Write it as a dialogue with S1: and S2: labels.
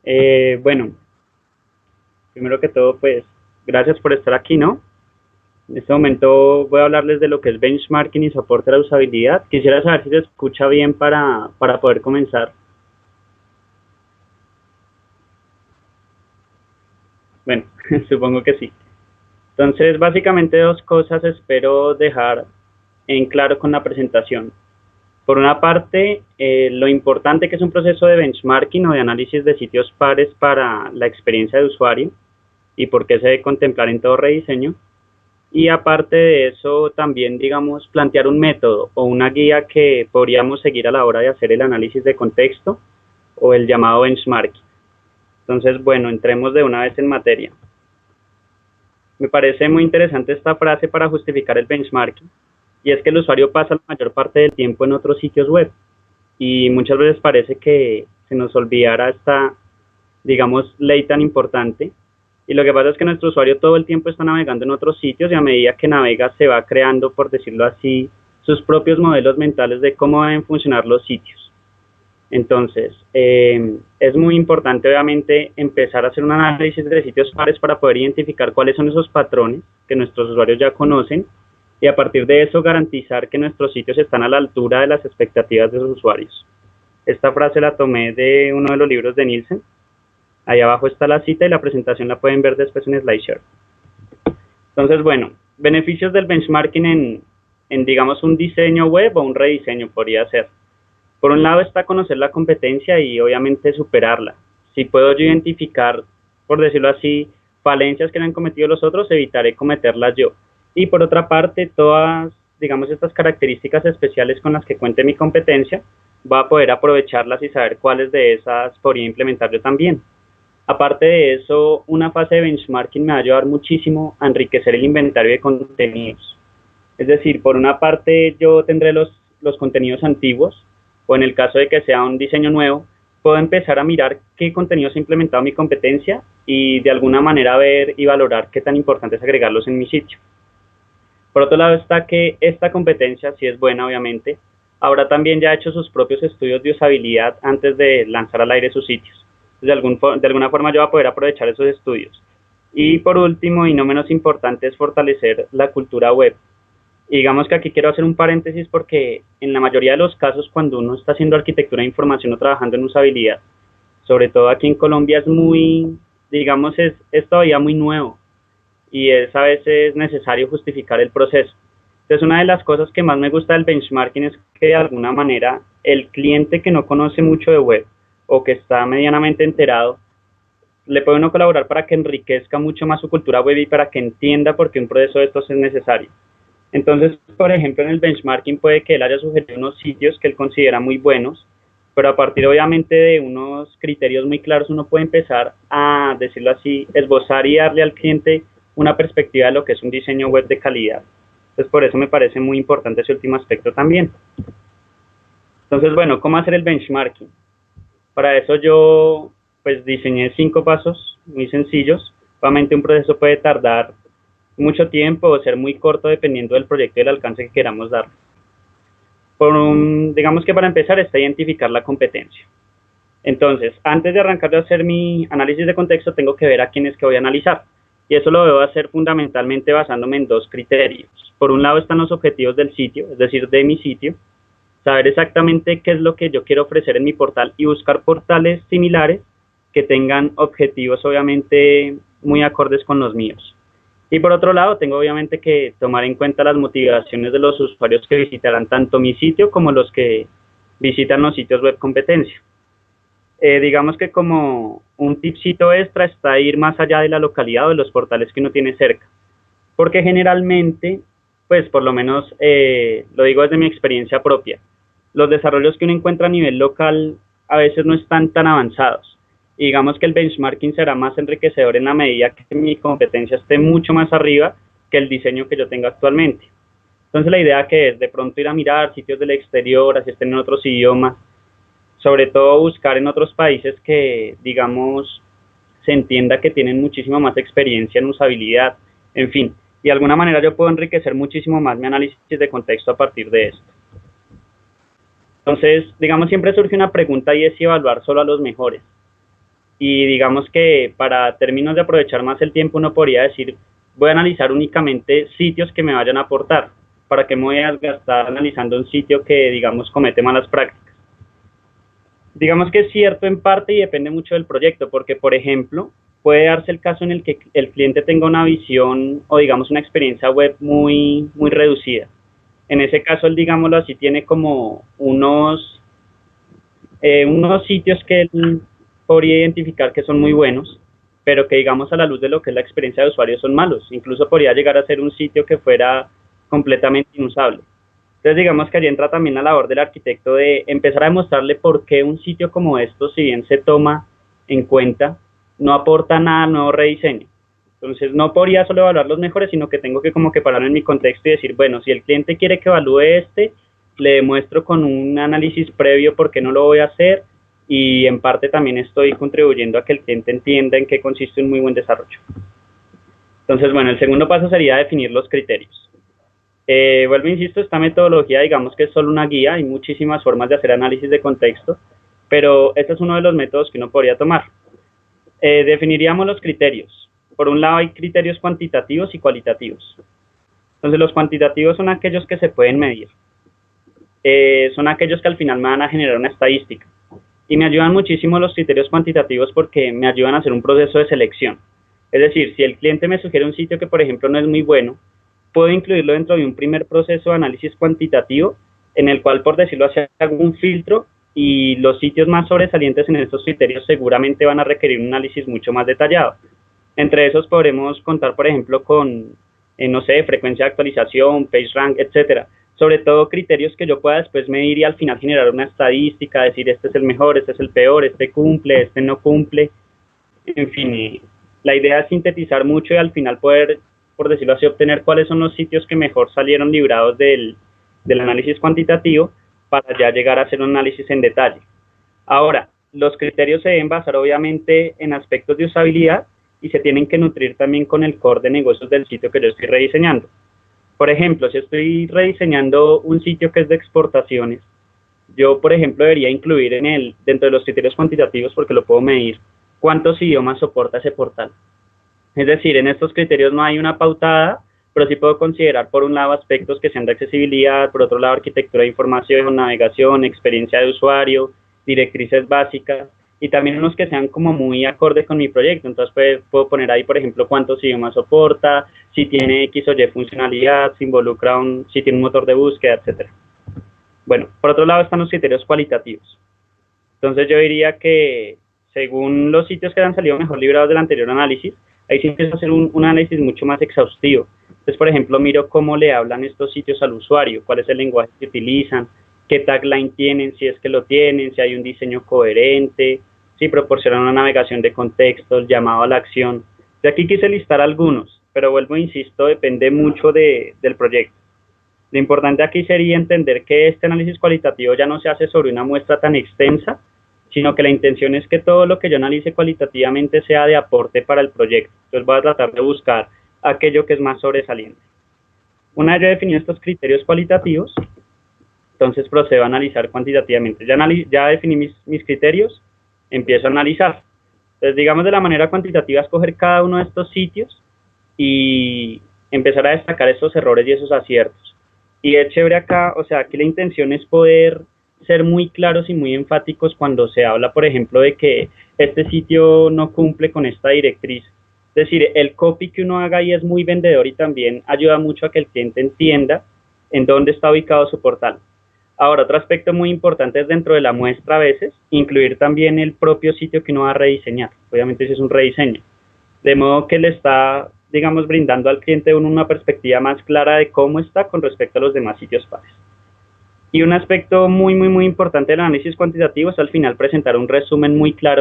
S1: Bueno, primero que todo, pues, gracias por estar aquí, ¿no? En este momento voy a hablarles de lo que es benchmarking y soporte a la usabilidad. Quisiera saber si se escucha bien para poder comenzar. Bueno, supongo que sí. Entonces, básicamente dos cosas espero dejar en claro con la presentación. Por una parte, lo importante que es un proceso de benchmarking o de análisis de sitios pares para la experiencia de usuario y por qué se debe contemplar en todo rediseño. Y aparte de eso, también, digamos, plantear un método o una guía que podríamos seguir a la hora de hacer el análisis de contexto o el llamado benchmarking. Entonces, bueno, entremos de una vez en materia. Me parece muy interesante esta frase para justificar el benchmarking, y es que el usuario pasa la mayor parte del tiempo en otros sitios web, y muchas veces parece que se nos olvidara esta, digamos, ley tan importante. Y lo que pasa es que nuestro usuario todo el tiempo está navegando en otros sitios y a medida que navega se va creando, por decirlo así, sus propios modelos mentales de cómo deben funcionar los sitios. Entonces, es muy importante obviamente empezar a hacer un análisis de sitios pares para poder identificar cuáles son esos patrones que nuestros usuarios ya conocen y a partir de eso garantizar que nuestros sitios están a la altura de las expectativas de los usuarios. Esta frase la tomé de uno de los libros de Nielsen. Ahí abajo está la cita y la presentación la pueden ver después en SlideShare. Entonces, bueno, beneficios del benchmarking en, digamos, un diseño web o un rediseño podría ser. Por un lado está conocer la competencia y obviamente superarla. Si puedo yo identificar, por decirlo así, falencias que le han cometido los otros, evitaré cometerlas yo. Y por otra parte, todas, digamos, estas características especiales con las que cuente mi competencia, va a poder aprovecharlas y saber cuáles de esas podría implementar yo también. Aparte de eso, una fase de benchmarking me va a ayudar muchísimo a enriquecer el inventario de contenidos. Es decir, por una parte yo tendré los contenidos antiguos, o en el caso de que sea un diseño nuevo, puedo empezar a mirar qué contenidos ha implementado mi competencia y de alguna manera ver y valorar qué tan importante es agregarlos en mi sitio. Por otro lado está que esta competencia, si es buena obviamente, habrá también ya hecho sus propios estudios de usabilidad antes de lanzar al aire sus sitios. De alguna forma yo voy a poder aprovechar esos estudios. Y por último, y no menos importante, es fortalecer la cultura web. Y digamos que aquí quiero hacer un paréntesis porque en la mayoría de los casos cuando uno está haciendo arquitectura de información o trabajando en usabilidad, sobre todo aquí en Colombia es muy, digamos, es todavía muy nuevo y es a veces necesario justificar el proceso. Entonces, una de las cosas que más me gusta del benchmarking es que de alguna manera el cliente que no conoce mucho de web o que está medianamente enterado, le puede uno colaborar para que enriquezca mucho más su cultura web y para que entienda por qué un proceso de estos es necesario. Entonces, por ejemplo, en el benchmarking puede que él haya sugerido unos sitios que él considera muy buenos, pero a partir obviamente de unos criterios muy claros uno puede empezar a, decirlo así, esbozar y darle al cliente una perspectiva de lo que es un diseño web de calidad. Entonces, por eso me parece muy importante ese último aspecto también. Entonces, bueno, ¿cómo hacer el benchmarking? Para eso yo pues diseñé 5 pasos muy sencillos. Obviamente un proceso puede tardar mucho tiempo o ser muy corto dependiendo del proyecto y el alcance que queramos dar. Digamos que para empezar está identificar la competencia. Entonces, antes de arrancar a hacer mi análisis de contexto, tengo que ver a quién es que voy a analizar. Y eso lo debo hacer fundamentalmente basándome en dos criterios. Por un lado están los objetivos del sitio, es decir, de mi sitio, saber exactamente qué es lo que yo quiero ofrecer en mi portal y buscar portales similares que tengan objetivos obviamente muy acordes con los míos. Y por otro lado, tengo obviamente que tomar en cuenta las motivaciones de los usuarios que visitarán tanto mi sitio como los que visitan los sitios web competencia. Digamos que como un tipcito extra está ir más allá de la localidad o de los portales que uno tiene cerca. Porque generalmente, pues por lo menos lo digo desde mi experiencia propia, los desarrollos que uno encuentra a nivel local a veces no están tan avanzados. Y digamos que el benchmarking será más enriquecedor en la medida que mi competencia esté mucho más arriba que el diseño que yo tengo actualmente. Entonces la idea que es de pronto ir a mirar sitios del exterior, así estén en otros idiomas, sobre todo buscar en otros países que, digamos, se entienda que tienen muchísima más experiencia en usabilidad, en fin, y de alguna manera yo puedo enriquecer muchísimo más mi análisis de contexto a partir de esto. Entonces, digamos, siempre surge una pregunta y es si evaluar solo a los mejores. y digamos que para términos de aprovechar más el tiempo uno podría decir, voy a analizar únicamente sitios que me vayan a aportar. ¿Para qué me voy a gastar analizando un sitio que, digamos, comete malas prácticas? Digamos que es cierto en parte y depende mucho del proyecto, porque, por ejemplo, puede darse el caso en el que el cliente tenga una visión o, digamos, una experiencia web muy reducida. En ese caso, él, digámoslo así, tiene como unos sitios que él podría identificar que son muy buenos, pero que, digamos, a la luz de lo que es la experiencia de usuario son malos. Incluso podría llegar a ser un sitio que fuera completamente inusable. Entonces, digamos que allí entra también la labor del arquitecto de empezar a demostrarle por qué un sitio como estos, si bien se toma en cuenta, no aporta nada al nuevo rediseño. Entonces, no podría solo evaluar los mejores, sino que tengo que como que pararme en mi contexto y decir, bueno, si el cliente quiere que evalúe este, le demuestro con un análisis previo por qué no lo voy a hacer, y en parte también estoy contribuyendo a que el cliente entienda en qué consiste un muy buen desarrollo. Entonces, bueno, el segundo paso sería definir los criterios. Vuelvo, insisto, esta metodología, digamos que es solo una guía, hay muchísimas formas de hacer análisis de contexto, pero este es uno de los métodos que uno podría tomar. Definiríamos los criterios. Por un lado hay criterios cuantitativos y cualitativos. Entonces los cuantitativos son aquellos que se pueden medir. Son aquellos que al final me van a generar una estadística. Y me ayudan muchísimo los criterios cuantitativos porque me ayudan a hacer un proceso de selección. Es decir, si el cliente me sugiere un sitio que, por ejemplo, no es muy bueno, puedo incluirlo dentro de un primer proceso de análisis cuantitativo en el cual, por decirlo así, hago un filtro y los sitios más sobresalientes en estos criterios seguramente van a requerir un análisis mucho más detallado. Entre esos podremos contar, por ejemplo, con, no sé, frecuencia de actualización, PageRank, etcétera. Sobre todo criterios que yo pueda después medir y al final generar una estadística, decir este es el mejor, este es el peor, este cumple, este no cumple. En fin, la idea es sintetizar mucho y al final poder, por decirlo así, obtener cuáles son los sitios que mejor salieron librados del análisis cuantitativo para ya llegar a hacer un análisis en detalle. Ahora, los criterios se deben basar obviamente en aspectos de usabilidad y se tienen que nutrir también con el core de negocios del sitio que yo estoy rediseñando. Por ejemplo, si estoy rediseñando un sitio que es de exportaciones, yo, por ejemplo, debería incluir dentro de los criterios cuantitativos, porque lo puedo medir, cuántos idiomas soporta ese portal. Es decir, en estos criterios no hay una pautada, pero sí puedo considerar, por un lado, aspectos que sean de accesibilidad, por otro lado, arquitectura de información, navegación, experiencia de usuario, directrices básicas, y también unos que sean como muy acordes con mi proyecto. Entonces puedo poner ahí, por ejemplo, cuántos idiomas soporta, si tiene X o Y funcionalidad, si involucra si tiene un motor de búsqueda, etcétera. Bueno, por otro lado están los criterios cualitativos. Entonces yo diría que según los sitios que han salido mejor librados del anterior análisis, ahí sí empiezo a hacer un análisis mucho más exhaustivo. Entonces, por ejemplo, miro cómo le hablan estos sitios al usuario, cuál es el lenguaje que utilizan, qué tagline tienen, si es que lo tienen, si hay un diseño coherente, si proporcionan una navegación de contextos, llamado a la acción. De aquí quise listar algunos, pero vuelvo, insisto, depende mucho del proyecto. Lo importante aquí sería entender que este análisis cualitativo ya no se hace sobre una muestra tan extensa, sino que la intención es que todo lo que yo analice cualitativamente sea de aporte para el proyecto. Entonces voy a tratar de buscar aquello que es más sobresaliente. Una vez yo definido estos criterios cualitativos, entonces procedo a analizar cuantitativamente. Ya definí mis criterios, empiezo a analizar. Entonces, digamos, de la manera cuantitativa, escoger cada uno de estos sitios y empezar a destacar esos errores y esos aciertos. Y es chévere acá, o sea, aquí la intención es poder ser muy claros y muy enfáticos cuando se habla, por ejemplo, de que este sitio no cumple con esta directriz. Es decir, el copy que uno haga ahí es muy vendedor y también ayuda mucho a que el cliente entienda en dónde está ubicado su portal. Ahora, otro aspecto muy importante es dentro de la muestra a veces, incluir también el propio sitio que uno va a rediseñar. Obviamente si es un rediseño. De modo que le está, digamos, brindando al cliente una perspectiva más clara de cómo está con respecto a los demás sitios pares. Y un aspecto muy importante del análisis cuantitativo es al final presentar un resumen muy claro